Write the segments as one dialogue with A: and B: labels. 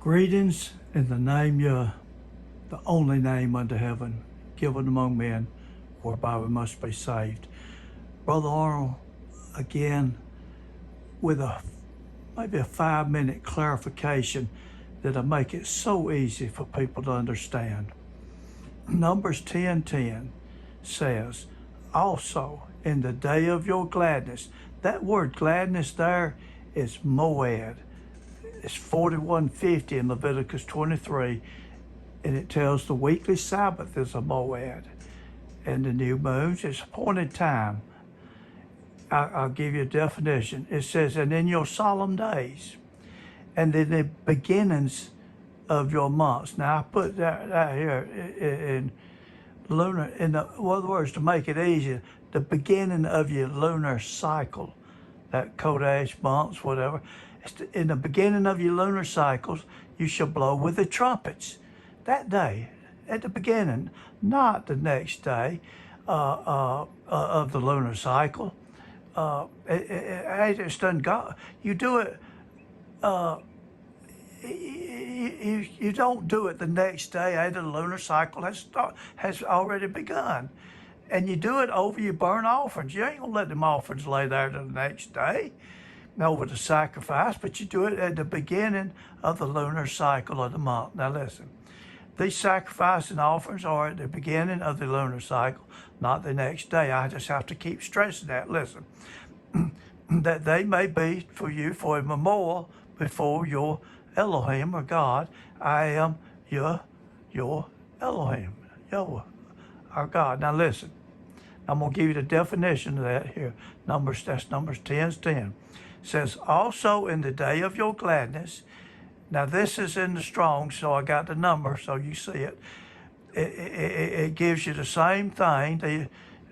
A: Greetings in the name Yah, the only name under heaven, given among men, whereby we must be saved. Brother Arnold, again, with maybe a 5-minute clarification that'll make it so easy for people to understand. Numbers 10:10 says, also in the day of your gladness. That word gladness there is moed. It's 41:50 in Leviticus 23, and it tells the weekly Sabbath is a moed, and the new moons is appointed time. I'll give you a definition. It says, and in your solemn days, and in the beginnings of your months. Now I put that here in lunar, in other words, to make it easier, the beginning of your lunar cycle, that Kodesh months, whatever. In the beginning of your lunar cycles, you shall blow with the trumpets. That day, at the beginning, not the next day of the lunar cycle. It just doesn't go. You do it. You don't do it the next day after the lunar cycle has already begun. And you do it over your burnt offerings. You ain't gonna let them offerings lay there till the next day over the sacrifice, but you do it at the beginning of the lunar cycle of the month. Now listen, these sacrifices and offerings are at the beginning of the lunar cycle, not the next day. I just have to keep stressing that. Listen, that they may be for you for a memorial before your Elohim or God. I am your Elohim, Yahweh, our God. Now listen, I'm going to give you the definition of that here. That's Numbers 10:10. It says, also in the day of your gladness. Now this is in the Strong, so I got the number so you see it. It gives you the same thing.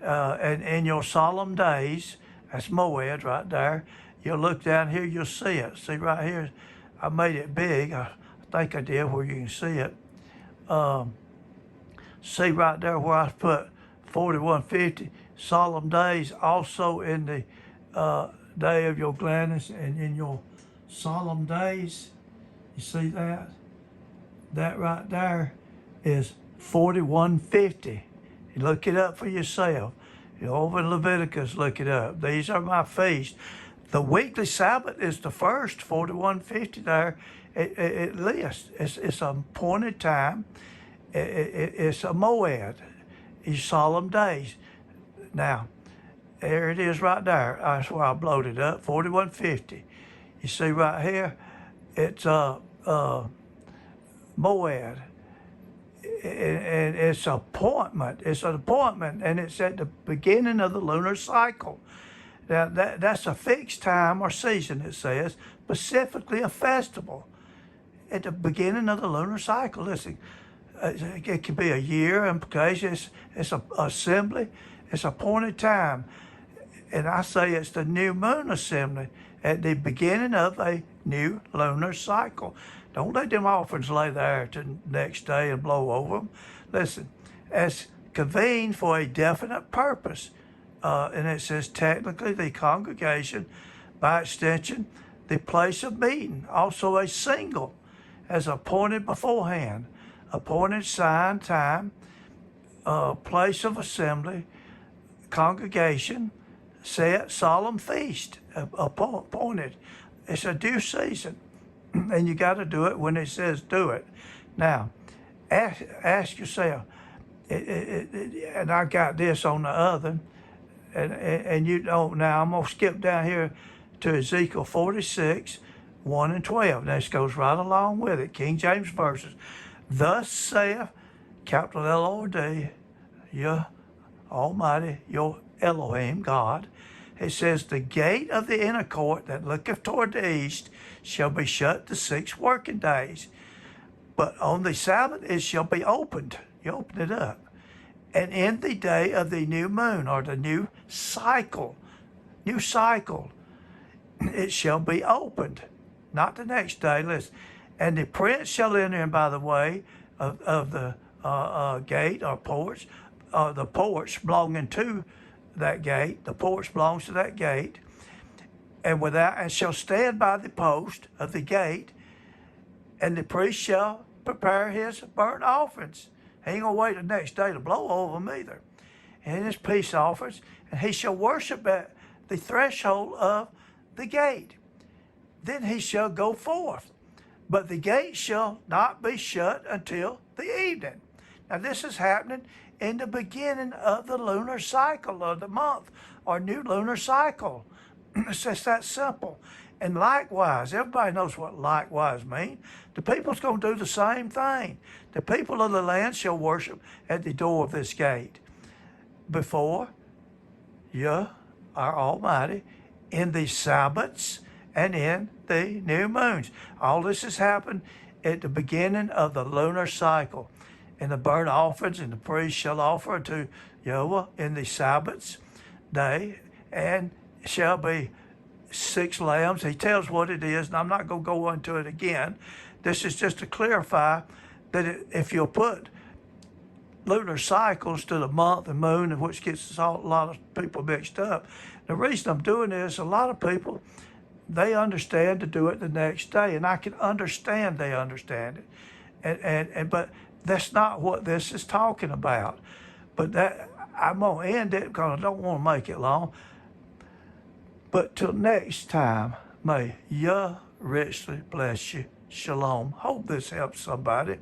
A: And in your solemn days, that's moed right there. You'll look down here, you'll see it. See right here, I made it big. I think I did where you can see it. See right there where I put 41:50, solemn days, also in the day of your gladness and in your solemn days. You see that? That right there is 41:50. You look it up for yourself. You over in Leviticus, look it up. These are my feasts. The weekly Sabbath is the first, 41:50 there. It lists. It's an appointed time. It's a moed. Your solemn days. Now, there it is right there. That's where I blowed it up, 41:50. You see right here, it's moed. And it's appointment. It's an appointment, and it's at the beginning of the lunar cycle. Now, that's a fixed time or season, it says, specifically a festival at the beginning of the lunar cycle. Listen, it could be a year implication. It's an assembly. It's appointed time. And I say it's the new moon assembly at the beginning of a new lunar cycle. Don't let them offerings lay there to the next day and blow over them. Listen, as convened for a definite purpose. And it says technically the congregation, by extension, the place of meeting, also a single, as appointed beforehand, appointed sign time, place of assembly, congregation, set solemn feast, appointed. It's a due season, and you got to do it when it says do it. Now, ask yourself, and I got this on the other. And you don't, now I'm going to skip down here to Ezekiel 46:1-12. This goes right along with it, King James verses. Thus saith, capital L-O-R-D, your Almighty, your Elohim, God. It says, the gate of the inner court that looketh toward the east shall be shut the 6 working days. But on the Sabbath it shall be opened. You open it up. And in the day of the new moon, or the new cycle, it shall be opened. Not the next day, listen. And the prince shall enter in by the way of the gate or porch, the porch belonging to that gate. The porch belongs to that gate. And shall stand by the post of the gate And the priest shall prepare his burnt offerings. He ain't gonna wait the next day to blow over them either. And his peace offerings, and he shall worship at the threshold of the gate. Then he shall go forth, but the gate shall not be shut until the evening. Now this is happening in the beginning of the lunar cycle of the month, or new lunar cycle. It's just that simple. And likewise, everybody knows what likewise means. The people's going to do the same thing. The people of the land shall worship at the door of this gate before Yah, our Almighty, in the Sabbaths and in the new moons. All this has happened at the beginning of the lunar cycle. And the burnt offerings and the priest shall offer to Yahweh in the Sabbaths day, and shall be 6 lambs. He tells what it is, and I'm not going to go into it again. This is just to clarify that if you'll put lunar cycles to the month and moon, which gets a lot of people mixed up. The reason I'm doing this, a lot of people, they understand to do it the next day, and I can understand they understand it. But that's not what this is talking about. But that I'm going to end it because I don't want to make it long. But till next time, may Yah richly bless you. Shalom. Hope this helps somebody.